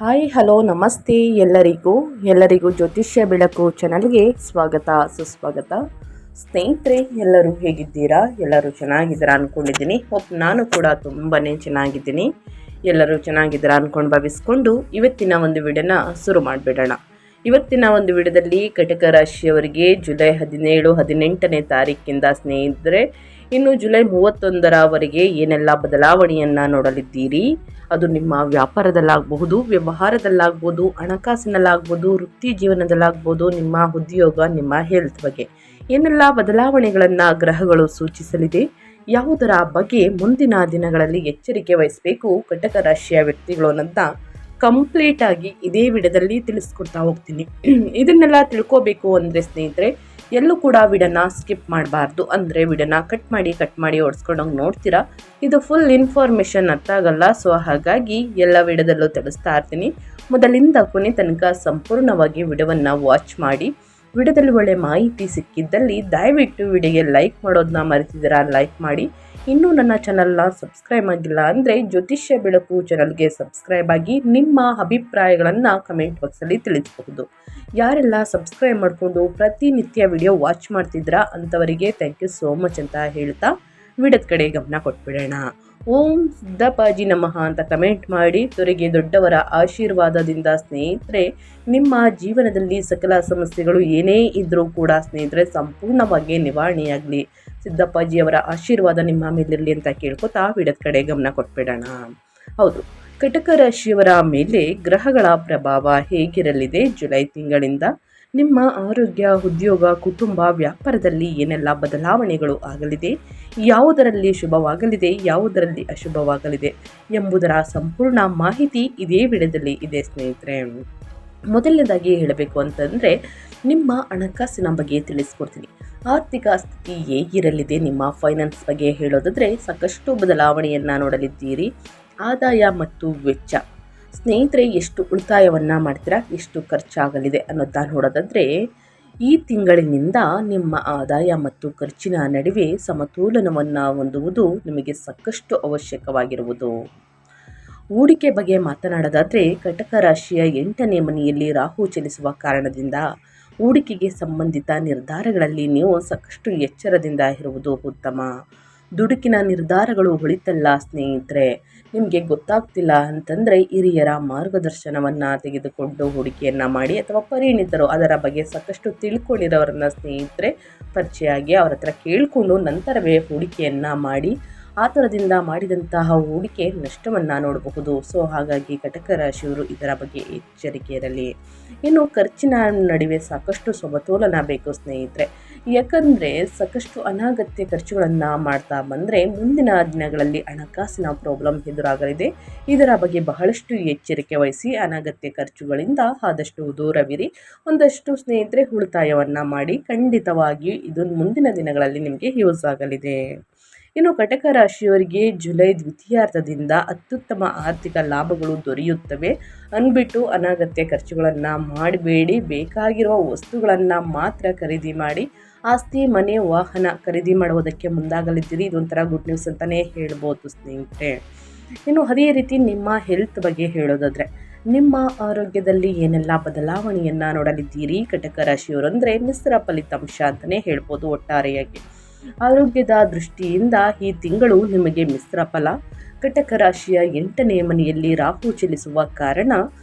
Hi hello ನಮಸ್ತೆ ಎಲ್ಲರಿಗೂ ಜ್ಯೋತಿಷ್ಯ ಬೆಳಕು ಚಾನಲ್ಗೆ ಸ್ವಾಗತ ಸುಸ್ವಾಗತ. ಸ್ನೇಹಿತರೆ, ಎಲ್ಲರೂ ಹೇಗಿದ್ದೀರಾ? ಎಲ್ಲರೂ ಚೆನ್ನಾಗಿದ್ದೀರಾ ಅಂದ್ಕೊಂಡಿದ್ದೀನಿ. ನಾನು ಕೂಡ ತುಂಬಾ ಚೆನ್ನಾಗಿದ್ದೀನಿ. ಎಲ್ಲರೂ ಚೆನ್ನಾಗಿದ್ದೀರಾ ಅಂದ್ಕೊಂಡು ಭಾವಿಸ್ಕೊಂಡು ಇವತ್ತಿನ ಒಂದು ವಿಡಿಯೋನ ಶುರು ಮಾಡಿಬಿಡೋಣ. ಇವತ್ತಿನ ಒಂದು ವಿಡಿಯೋದಲ್ಲಿ ಕಟಕ ರಾಶಿಯವರಿಗೆ ಜುಲೈ 17-18ನೇ ತಾರೀಕಿಂದ ಸ್ನೇಹಿತರೆ ಇನ್ನು ಜುಲೈ 31ರವರೆಗೆ ಏನೆಲ್ಲ ಬದಲಾವಣೆಯನ್ನು ನೋಡಲಿದ್ದೀರಿ. ಅದು ನಿಮ್ಮ ವ್ಯಾಪಾರದಲ್ಲಾಗಬಹುದು, ವ್ಯವಹಾರದಲ್ಲಾಗ್ಬೋದು, ಹಣಕಾಸಿನಲ್ಲಾಗ್ಬೋದು, ವೃತ್ತಿ ಜೀವನದಲ್ಲಾಗ್ಬೋದು, ನಿಮ್ಮ ಉದ್ಯೋಗ, ನಿಮ್ಮ ಹೆಲ್ತ್ ಬಗ್ಗೆ ಏನೆಲ್ಲ ಬದಲಾವಣೆಗಳನ್ನು ಗ್ರಹಗಳು ಸೂಚಿಸಲಿದೆ, ಯಾವುದರ ಬಗ್ಗೆ ಮುಂದಿನ ದಿನಗಳಲ್ಲಿ ಎಚ್ಚರಿಕೆ ವಹಿಸಬೇಕು ಕಟಕ ರಾಶಿಯ ವ್ಯಕ್ತಿಗಳು ಅನ್ನೋದನ್ನ ಕಂಪ್ಲೀಟ್ ಆಗಿ ಇದೇ ವಿಡಿಯೋದಲ್ಲಿ ತಿಳಿಸ್ಕೊಡ್ತಾ ಹೋಗ್ತೀನಿ. ಇದನ್ನೆಲ್ಲ ತಿಳ್ಕೋಬೇಕು ಅಂದರೆ ಸ್ನೇಹಿತರೆ ಎಲ್ಲೂ ಕೂಡ ವಿಡಿಯೋನ ಸ್ಕಿಪ್ ಮಾಡಬಾರ್ದು. ಅಂದರೆ ವಿಡಿಯೋನ ಕಟ್ ಮಾಡಿ ಓಡಿಸ್ಕೊಂಡೋಗಿ ನೋಡ್ತೀರಾ, ಇದು ಫುಲ್ ಇನ್ಫಾರ್ಮೇಷನ್ ಅರ್ಥ ಆಗಲ್ಲ. ಸೊ ಹಾಗಾಗಿ ಎಲ್ಲ ವಿಡಿಯೋದಲ್ಲೂ ತಿಳಿಸ್ತಾ ಇರ್ತೀನಿ. ಮೊದಲಿಂದ ಕೊನೆ ತನಕ ಸಂಪೂರ್ಣವಾಗಿ ವಿಡಿಯೋವನ್ನು ವಾಚ್ ಮಾಡಿ. ವಿಡಿಯೋದಲ್ಲಿ ಒಳ್ಳೆ ಮಾಹಿತಿ ಸಿಕ್ಕಿದ್ದಲ್ಲಿ ದಯವಿಟ್ಟು ವಿಡಿಯೋಗೆ ಲೈಕ್ ಮಾಡೋದನ್ನ ಮರೆತಿದ್ದೀರಾ, ಲೈಕ್ ಮಾಡಿ. ಇನ್ನೂ ನನ್ನ ಚಾನಲ್ನ ಸಬ್ಸ್ಕ್ರೈಬ್ ಆಗಿಲ್ಲ ಅಂದರೆ ಜ್ಯೋತಿಷ್ಯ ಬೆಳಕು ಚಾನಲ್ಗೆ ಸಬ್ಸ್ಕ್ರೈಬ್ ಆಗಿ ನಿಮ್ಮ ಅಭಿಪ್ರಾಯಗಳನ್ನು ಕಮೆಂಟ್ ಬಾಕ್ಸಲ್ಲಿ ತಿಳಿಸಬಹುದು. ಯಾರೆಲ್ಲ ಸಬ್ಸ್ಕ್ರೈಬ್ ಮಾಡಿಕೊಂಡು ಪ್ರತಿನಿತ್ಯ ವಿಡಿಯೋ ವಾಚ್ ಮಾಡ್ತಿದ್ರಾ ಅಂಥವರಿಗೆ ಥ್ಯಾಂಕ್ ಯು ಸೋ ಮಚ್ ಅಂತ ಹೇಳ್ತಾ ವಿಡಿಯೋದ ಕಡೆ ಗಮನ ಕೊಟ್ಬಿಡೋಣ. ಓಂ ಸಿದ್ದಪ್ಪಾಜಿ ನಮಃ ಅಂತ ಕಮೆಂಟ್ ಮಾಡಿ. ತೊರೆಗೆ ದೊಡ್ಡವರ ಆಶೀರ್ವಾದದಿಂದ ಸ್ನೇಹಿತರೆ ನಿಮ್ಮ ಜೀವನದಲ್ಲಿ ಸಕಲ ಸಮಸ್ಯೆಗಳು ಏನೇ ಇದ್ದರೂ ಕೂಡ ಸ್ನೇಹಿತರೆ ಸಂಪೂರ್ಣವಾಗಿ ನಿವಾರಣೆಯಾಗಲಿ. ಸಿದ್ದಪ್ಪಾಜಿಯವರ ಆಶೀರ್ವಾದ ನಿಮ್ಮ ಮೇಲಿರಲಿ ಅಂತ ಕೇಳ್ಕೊತಾ ವಿಡಿಯೋದ ಕಡೆ ಗಮನ ಕೊಟ್ಬಿಡೋಣ. ಹೌದು, ಕಟಕ ರಾಶಿಯವರ ಮೇಲೆ ಗ್ರಹಗಳ ಪ್ರಭಾವ ಹೇಗಿರಲಿದೆ ಜುಲೈ ತಿಂಗಳಿಂದ? ನಿಮ್ಮ ಆರೋಗ್ಯ, ಉದ್ಯೋಗ, ಕುಟುಂಬ, ವ್ಯಾಪಾರದಲ್ಲಿ ಏನೆಲ್ಲ ಬದಲಾವಣೆಗಳು ಆಗಲಿದೆ, ಯಾವುದರಲ್ಲಿ ಶುಭವಾಗಲಿದೆ, ಯಾವುದರಲ್ಲಿ ಅಶುಭವಾಗಲಿದೆ ಎಂಬುದರ ಸಂಪೂರ್ಣ ಮಾಹಿತಿ ಇದೇ ವಿಡಿಯೋದಲ್ಲಿ ಇದೆ ಸ್ನೇಹಿತರೆ. ಮೊದಲನೇದಾಗಿ ಹೇಳಬೇಕು ಅಂತಂದರೆ ನಿಮ್ಮ ಹಣಕಾಸಿನ ಬಗ್ಗೆ ತಿಳಿಸ್ಕೊಡ್ತೀನಿ. ಆರ್ಥಿಕ ಸ್ಥಿತಿ ಹೇಗಿರಲಿದೆ, ನಿಮ್ಮ ಫೈನಾನ್ಸ್ ಬಗ್ಗೆ ಹೇಳೋದಾದರೆ ಸಾಕಷ್ಟು ಬದಲಾವಣೆಯನ್ನು ನೋಡಲಿದ್ದೀರಿ. ಆದಾಯ ಮತ್ತು ವೆಚ್ಚ ಸ್ನೇಹಿತರೆ ಎಷ್ಟು ಉಳಿತಾಯವನ್ನು ಮಾಡ್ತೀರಾ, ಎಷ್ಟು ಖರ್ಚಾಗಲಿದೆ ಅನ್ನೋದನ್ನ ನೋಡೋದಾದರೆ ಈ ತಿಂಗಳಿನಿಂದ ನಿಮ್ಮ ಆದಾಯ ಮತ್ತು ಖರ್ಚಿನ ನಡುವೆ ಸಮತೋಲನವನ್ನು ಹೊಂದುವುದು ನಿಮಗೆ ಸಾಕಷ್ಟು ಅವಶ್ಯಕವಾಗಿರುವುದು. ಹೂಡಿಕೆ ಬಗ್ಗೆ ಮಾತನಾಡೋದಾದರೆ ಕಟಕ ರಾಶಿಯ 8ನೇ ಮನೆಯಲ್ಲಿ ರಾಹು ಚಲಿಸುವ ಕಾರಣದಿಂದ ಹೂಡಿಕೆಗೆ ಸಂಬಂಧಿತ ನಿರ್ಧಾರಗಳಲ್ಲಿ ನೀವು ಸಾಕಷ್ಟು ಎಚ್ಚರದಿಂದ ಇರುವುದು ಉತ್ತಮ. ದುಡುಕಿನ ನಿರ್ಧಾರಗಳು ಹೊಳಿತಲ್ಲ ಸ್ನೇಹಿತರೆ, ನಿಮಗೆ ಗೊತ್ತಾಗ್ತಿಲ್ಲ ಅಂತಂದರೆ ಹಿರಿಯರ ಮಾರ್ಗದರ್ಶನವನ್ನು ತೆಗೆದುಕೊಂಡು ಹೂಡಿಕೆಯನ್ನು ಮಾಡಿ, ಅಥವಾ ಪರಿಣಿತರು ಅದರ ಬಗ್ಗೆ ಸಾಕಷ್ಟು ತಿಳ್ಕೊಂಡಿರೋರನ್ನ ಸ್ನೇಹಿತರೆ ಪರಿಚಯ ಆಗಿ ಅವ್ರ ಹತ್ರ ಕೇಳಿಕೊಂಡು ನಂತರವೇ ಹೂಡಿಕೆಯನ್ನು ಮಾಡಿ. ಆ ಥರದಿಂದ ಮಾಡಿದಂತಹ ಹೂಡಿಕೆ ನಷ್ಟವನ್ನು ನೋಡಬಹುದು. ಸೊ ಹಾಗಾಗಿ ಕಟಕ ರಾಶಿಯವರು ಇದರ ಬಗ್ಗೆ ಎಚ್ಚರಿಕೆ ಇರಲಿ. ಇನ್ನು ಖರ್ಚಿನ ನಡುವೆ ಸಾಕಷ್ಟು ಸಮತೋಲನ ಬೇಕು ಸ್ನೇಹಿತರೆ. ಯಾಕಂದರೆ ಸಾಕಷ್ಟು ಅನಗತ್ಯ ಖರ್ಚುಗಳನ್ನು ಮಾಡ್ತಾ ಬಂದರೆ ಮುಂದಿನ ದಿನಗಳಲ್ಲಿ ಹಣಕಾಸಿನ ಪ್ರಾಬ್ಲಮ್ ಎದುರಾಗಲಿದೆ. ಇದರ ಬಗ್ಗೆ ಬಹಳಷ್ಟು ಎಚ್ಚರಿಕೆ ವಹಿಸಿ ಅನಗತ್ಯ ಖರ್ಚುಗಳಿಂದ ಆದಷ್ಟು ದೂರವಿರಿ. ಒಂದಷ್ಟು ಸ್ನೇಹಿತರೆ ಉಳಿತಾಯವನ್ನು ಮಾಡಿ. ಖಂಡಿತವಾಗಿ ಇದು ಮುಂದಿನ ದಿನಗಳಲ್ಲಿ ನಿಮಗೆ ಯೂಸ್ ಆಗಲಿದೆ. ಇನ್ನು ಕಟಕ ರಾಶಿಯವರಿಗೆ ಜುಲೈ ದ್ವಿತೀಯಾರ್ಧದಿಂದ ಅತ್ಯುತ್ತಮ ಆರ್ಥಿಕ ಲಾಭಗಳು ದೊರೆಯುತ್ತವೆ ಅಂದ್ಬಿಟ್ಟು ಅನಗತ್ಯ ಖರ್ಚುಗಳನ್ನು ಮಾಡಬೇಡಿ. ಬೇಕಾಗಿರುವ ವಸ್ತುಗಳನ್ನು ಮಾತ್ರ ಖರೀದಿ ಮಾಡಿ. ಆಸ್ತಿ, ಮನೆ, ವಾಹನ ಖರೀದಿ ಮಾಡುವುದಕ್ಕೆ ಮುಂದಾಗಲಿದ್ದೀರಿ. ಇದೊಂಥರ ಗುಡ್ ನ್ಯೂಸ್ ಅಂತಲೇ ಹೇಳ್ಬೋದು ಸ್ನೇಹಿತರೆ. ಇನ್ನು ಅದೇ ರೀತಿ ನಿಮ್ಮ ಹೆಲ್ತ್ ಬಗ್ಗೆ ಹೇಳೋದಾದರೆ ನಿಮ್ಮ ಆರೋಗ್ಯದಲ್ಲಿ ಏನೆಲ್ಲ ಬದಲಾವಣೆಯನ್ನು ನೋಡಲಿದ್ದೀರಿ ಕಟಕ ರಾಶಿಯವರು ಅಂದರೆ ಮಿಶ್ರ ಫಲಿತಾಂಶ ಅಂತಲೇ ಹೇಳ್ಬೋದು. ಒಟ್ಟಾರೆಯಾಗಿ ಆರೋಗ್ಯದ ದೃಷ್ಟಿಯಿಂದ ಈ ತಿಂಗಳು ನಿಮಗೆ ಮಿಶ್ರ ಫಲ. ಕಟಕ ರಾಶಿಯ 8ನೇ ಮನೆಯಲ್ಲಿ ರಾಹು ಚಲಿಸುವ ಕಾರಣ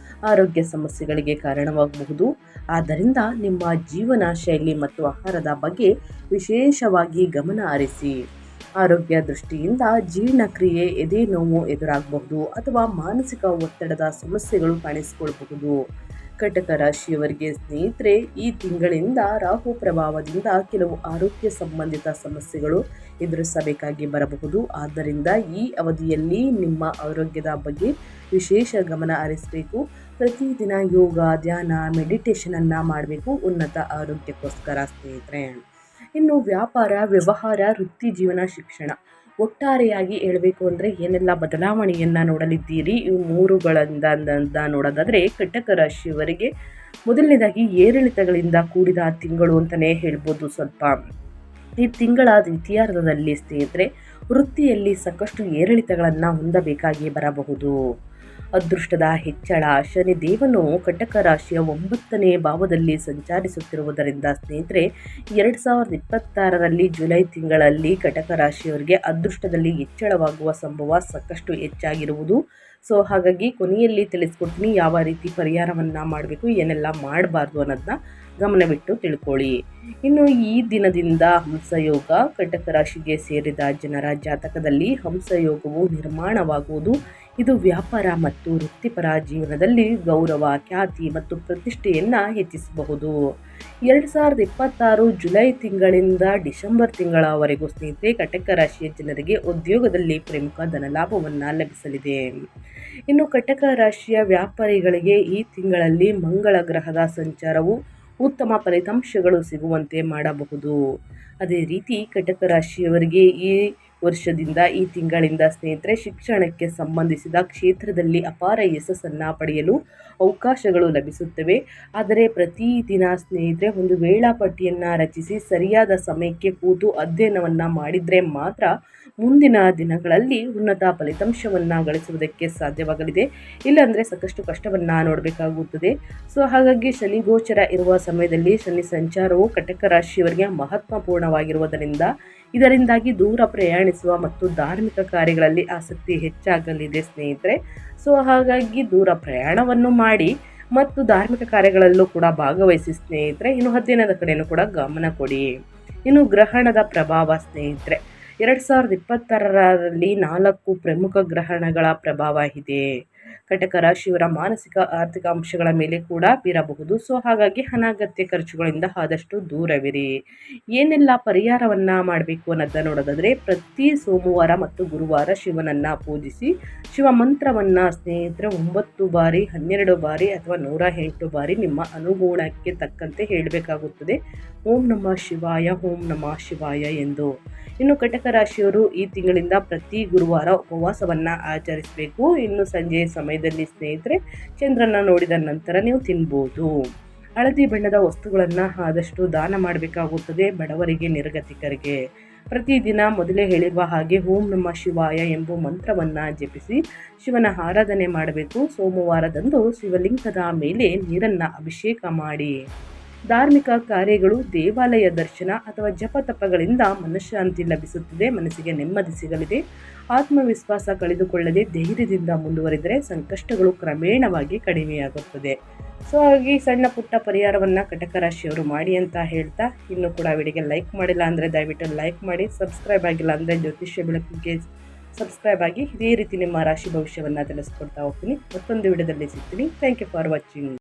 ಆರೋಗ್ಯ ಸಮಸ್ಯೆಗಳಿಗೆ ಕಾರಣವಾಗಬಹುದು. ಆದ್ದರಿಂದ ನಿಮ್ಮ ಜೀವನ ಶೈಲಿ ಮತ್ತು ಆಹಾರದ ಬಗ್ಗೆ ವಿಶೇಷವಾಗಿ ಗಮನ ಹರಿಸಿ. ಆರೋಗ್ಯ ದೃಷ್ಟಿಯಿಂದ ಜೀರ್ಣಕ್ರಿಯೆ, ಎದೆ ನೋವು ಎದುರಾಗಬಹುದು ಅಥವಾ ಮಾನಸಿಕ ಒತ್ತಡದ ಸಮಸ್ಯೆಗಳು ಕಾಣಿಸಿಕೊಳ್ಳಬಹುದು. ಕಟಕ ರಾಶಿಯವರಿಗೆ ಸ್ನೇಹಿತರೆ ಈ ತಿಂಗಳಿಂದ ರಾಹು ಪ್ರಭಾವದಿಂದ ಕೆಲವು ಆರೋಗ್ಯ ಸಂಬಂಧಿತ ಸಮಸ್ಯೆಗಳು ಎದುರಿಸಬೇಕಾಗಿ ಬರಬಹುದು. ಆದ್ದರಿಂದ ಈ ಅವಧಿಯಲ್ಲಿ ನಿಮ್ಮ ಆರೋಗ್ಯದ ಬಗ್ಗೆ ವಿಶೇಷ ಗಮನ ಹರಿಸಬೇಕು. ಪ್ರತಿದಿನ ಯೋಗ, ಧ್ಯಾನ, ಮೆಡಿಟೇಷನನ್ನು ಮಾಡಬೇಕು ಉನ್ನತ ಆರೋಗ್ಯಕ್ಕೋಸ್ಕರ ಸ್ನೇಹಿತರೆ. ಇನ್ನು ವ್ಯಾಪಾರ, ವ್ಯವಹಾರ, ವೃತ್ತಿ ಜೀವನ, ಶಿಕ್ಷಣ ಒಟ್ಟಾರೆಯಾಗಿ ಹೇಳಬೇಕು ಅಂದರೆ ಏನೆಲ್ಲ ಬದಲಾವಣೆಯನ್ನು ನೋಡಲಿದ್ದೀರಿ ಇವು ಮೂರುಗಳಿಂದ ನೋಡೋದಾದರೆ ಕಟಕ ರಾಶಿಯವರಿಗೆ ಮೊದಲನೇದಾಗಿ ಏರಿಳಿತಗಳಿಂದ ಕೂಡಿದ ತಿಂಗಳು ಅಂತಲೇ ಹೇಳ್ಬೋದು. ಸ್ವಲ್ಪ ಈ ತಿಂಗಳ ದ್ವಿತೀಯಾರ್ಧದಲ್ಲಿ ಸ್ನೇಹಿತರೆ ವೃತ್ತಿಯಲ್ಲಿ ಸಾಕಷ್ಟು ಏರಿಳಿತಗಳನ್ನು ಹೊಂದಬೇಕಾಗಿ ಬರಬಹುದು. ಅದೃಷ್ಟದ ಹೆಚ್ಚಳ. ಶನಿದೇವನು ಕಟಕ ರಾಶಿಯ 9ನೇ ಭಾವದಲ್ಲಿ ಸಂಚರಿಸುತ್ತಿರುವುದರಿಂದ ಸ್ನೇಹಿತರೆ 2026ರಲ್ಲಿ ಜುಲೈ ತಿಂಗಳಲ್ಲಿ ಕಟಕ ರಾಶಿಯವರಿಗೆ ಅದೃಷ್ಟದಲ್ಲಿ ಹೆಚ್ಚಳವಾಗುವ ಸಂಭವ ಸಾಕಷ್ಟು ಹೆಚ್ಚಾಗಿರುವುದು. ಸೊ ಹಾಗಾಗಿ ಕೊನೆಯಲ್ಲಿ ತಿಳಿಸ್ಕೊಡ್ತೀನಿ ಯಾವ ರೀತಿ ಪರಿಹಾರವನ್ನು ಮಾಡಬೇಕು, ಏನೆಲ್ಲ ಮಾಡಬಾರ್ದು ಅನ್ನೋದನ್ನ ಗಮನವಿಟ್ಟು ತಿಳ್ಕೊಳ್ಳಿ. ಇನ್ನು ಈ ದಿನದಿಂದ ಹಂಸಯೋಗ. ಕಟಕ ರಾಶಿಗೆ ಸೇರಿದ ಜನರ ಜಾತಕದಲ್ಲಿ ಹಂಸಯೋಗವು ನಿರ್ಮಾಣವಾಗುವುದು. ಇದು ವ್ಯಾಪಾರ ಮತ್ತು ವೃತ್ತಿಪರ ಜೀವನದಲ್ಲಿ ಗೌರವ, ಖ್ಯಾತಿ ಮತ್ತು ಪ್ರತಿಷ್ಠೆಯನ್ನು ಹೆಚ್ಚಿಸಬಹುದು. 2026 ಜುಲೈ ತಿಂಗಳಿಂದ ಡಿಸೆಂಬರ್ ತಿಂಗಳವರೆಗೂ ಸ್ನೇಹಿತರೆ ಕಟಕ ರಾಶಿಯ ಜನರಿಗೆ ಉದ್ಯೋಗದಲ್ಲಿ ಪ್ರಮುಖ ಧನಲಾಭವನ್ನು ಲಭಿಸಲಿದೆ. ಇನ್ನು ಕಟಕ ರಾಶಿಯ ವ್ಯಾಪಾರಿಗಳಿಗೆ ಈ ತಿಂಗಳಲ್ಲಿ ಮಂಗಳ ಗ್ರಹದ ಸಂಚಾರವು ಉತ್ತಮ ಫಲಿತಾಂಶಗಳು ಸಿಗುವಂತೆ ಮಾಡಬಹುದು. ಅದೇ ರೀತಿ ಕಟಕ ರಾಶಿಯವರಿಗೆ ಈ ವರ್ಷದಿಂದ ಈ ತಿಂಗಳಿಂದ ಸ್ನೇಹಿತರೆ ಶಿಕ್ಷಣಕ್ಕೆ ಸಂಬಂಧಿಸಿದ ಕ್ಷೇತ್ರದಲ್ಲಿ ಅಪಾರ ಯಶಸ್ಸನ್ನು ಪಡೆಯಲು ಅವಕಾಶಗಳು ಲಭಿಸುತ್ತವೆ. ಆದರೆ ಪ್ರತಿದಿನ ಸ್ನೇಹಿತರೆ ಒಂದು ವೇಳಾಪಟ್ಟಿಯನ್ನು ರಚಿಸಿ ಸರಿಯಾದ ಸಮಯಕ್ಕೆ ಕೂತು ಅಧ್ಯಯನವನ್ನು ಮಾಡಿದರೆ ಮಾತ್ರ ಮುಂದಿನ ದಿನಗಳಲ್ಲಿ ಉನ್ನತ ಫಲಿತಾಂಶವನ್ನು ಗಳಿಸುವುದಕ್ಕೆ ಸಾಧ್ಯವಾಗಲಿದೆ. ಇಲ್ಲಾಂದರೆ ಸಾಕಷ್ಟು ಕಷ್ಟವನ್ನು ನೋಡಬೇಕಾಗುತ್ತದೆ. ಸೊ ಹಾಗಾಗಿ ಶನಿ ಗೋಚರ ಇರುವ ಸಮಯದಲ್ಲಿ ಶನಿ ಸಂಚಾರವು ಕಟಕ ರಾಶಿಯವರಿಗೆ ಮಹತ್ವಪೂರ್ಣವಾಗಿರುವುದರಿಂದ ಇದರಿಂದಾಗಿ ದೂರ ಪ್ರಯಾಣಿಸುವ ಮತ್ತು ಧಾರ್ಮಿಕ ಕಾರ್ಯಗಳಲ್ಲಿ ಆಸಕ್ತಿ ಹೆಚ್ಚಾಗಲಿದೆ ಸ್ನೇಹಿತರೆ. ಸೊ ಹಾಗಾಗಿ ದೂರ ಪ್ರಯಾಣವನ್ನು ಮಾಡಿ ಮತ್ತು ಧಾರ್ಮಿಕ ಕಾರ್ಯಗಳಲ್ಲೂ ಕೂಡ ಭಾಗವಹಿಸಿ ಸ್ನೇಹಿತರೆ. ಇನ್ನು ಅಧ್ಯಯನದ ಕಡೆಯೂ ಕೂಡ ಗಮನ ಕೊಡಿ. ಇನ್ನು ಗ್ರಹಣದ ಪ್ರಭಾವ ಸ್ನೇಹಿತರೆ 2026ರಲ್ಲಿ 4 ಪ್ರಮುಖ ಗ್ರಹಣಗಳ ಪ್ರಭಾವ ಇದೆ. ಕಟಕ ರಾಶಿಯವರ ಮಾನಸಿಕ ಆರ್ಥಿಕ ಅಂಶಗಳ ಮೇಲೆ ಕೂಡ ಬೀರಬಹುದು. ಸೊ ಹಾಗಾಗಿ ಅನಗತ್ಯ ಖರ್ಚುಗಳಿಂದ ಆದಷ್ಟು ದೂರವಿರಿ. ಏನೆಲ್ಲ ಪರಿಹಾರವನ್ನು ಮಾಡಬೇಕು ಅನ್ನೋದನ್ನ ನೋಡೋದಾದರೆ ಪ್ರತಿ ಸೋಮವಾರ ಮತ್ತು ಗುರುವಾರ ಶಿವನನ್ನು ಪೂಜಿಸಿ ಶಿವ ಮಂತ್ರವನ್ನು ಸ್ನೇಹಿತರೆ 9 ಬಾರಿ, 12 ಬಾರಿ ಅಥವಾ 108 ಬಾರಿ ನಿಮ್ಮ ಅನುಗುಣಕ್ಕೆ ತಕ್ಕಂತೆ ಹೇಳಬೇಕಾಗುತ್ತದೆ. ಓಂ ನಮಃ ಶಿವಾಯ, ಓಂ ನಮಃ ಶಿವಾಯ ಎಂದು. ಇನ್ನು ಕಟಕ ರಾಶಿಯವರು ಈ ತಿಂಗಳಿಂದ ಪ್ರತಿ ಗುರುವಾರ ಉಪವಾಸವನ್ನು ಆಚರಿಸಬೇಕು. ಇನ್ನು ಸಂಜೆಯ ಸಮಯದಲ್ಲಿ ಸ್ನೇಹಿತರೆ ಚಂದ್ರನ ನೋಡಿದ ನಂತರ ನೀವು ತಿನ್ಬೋದು. ಹಳದಿ ಬಣ್ಣದ ವಸ್ತುಗಳನ್ನು ಆದಷ್ಟು ದಾನ ಮಾಡಬೇಕಾಗುತ್ತದೆ ಬಡವರಿಗೆ, ನಿರ್ಗತಿಕರಿಗೆ. ಪ್ರತಿದಿನ ಮೊದಲೇ ಹೇಳಿರುವ ಹಾಗೆ ಓಂ ನಮಃ ಶಿವಾಯ ಎಂಬ ಮಂತ್ರವನ್ನು ಜಪಿಸಿ ಶಿವನ ಆರಾಧನೆ ಮಾಡಬೇಕು. ಸೋಮವಾರದಂದು ಶಿವಲಿಂಗದ ಮೇಲೆ ನೀರನ್ನು ಅಭಿಷೇಕ ಮಾಡಿ. ಧಾರ್ಮಿಕ ಕಾರ್ಯಗಳು, ದೇವಾಲಯ ದರ್ಶನ ಅಥವಾ ಜಪತಪಗಳಿಂದ ಮನಃಶಾಂತಿ ಲಭಿಸುತ್ತದೆ, ಮನಸ್ಸಿಗೆ ನೆಮ್ಮದಿ ಸಿಗಲಿದೆ. ಆತ್ಮವಿಶ್ವಾಸ ಕಳೆದುಕೊಳ್ಳದೆ ಧೈರ್ಯದಿಂದ ಮುಂದುವರಿದರೆ ಸಂಕಷ್ಟಗಳು ಕ್ರಮೇಣವಾಗಿ ಕಡಿಮೆಯಾಗುತ್ತದೆ. ಸೊ ಹಾಗೆ ಸಣ್ಣ ಪುಟ್ಟ ಪರಿಹಾರವನ್ನು ಕಟಕ ರಾಶಿಯವರು ಮಾಡಿ ಅಂತ ಹೇಳ್ತಾ, ಇನ್ನೂ ಕೂಡ ವಿಡಿಯೋಗೆ ಲೈಕ್ ಮಾಡಿಲ್ಲ ಅಂದರೆ ದಯವಿಟ್ಟು ಲೈಕ್ ಮಾಡಿ, ಸಬ್ಸ್ಕ್ರೈಬ್ ಆಗಿಲ್ಲ ಅಂದರೆ ಜ್ಯೋತಿಷ್ಯ ಬೆಳಕಿಗೆ ಸಬ್ಸ್ಕ್ರೈಬ್ ಆಗಿ. ಇದೇ ರೀತಿ ನಿಮ್ಮ ರಾಶಿ ಭವಿಷ್ಯವನ್ನು ತಿಳಿಸ್ಕೊಡ್ತಾ ಹೋಗ್ತೀನಿ. ಮತ್ತೊಂದು ವಿಡಿಯೋದಲ್ಲಿ ಸಿಗ್ತೀನಿ. Thank you for watching.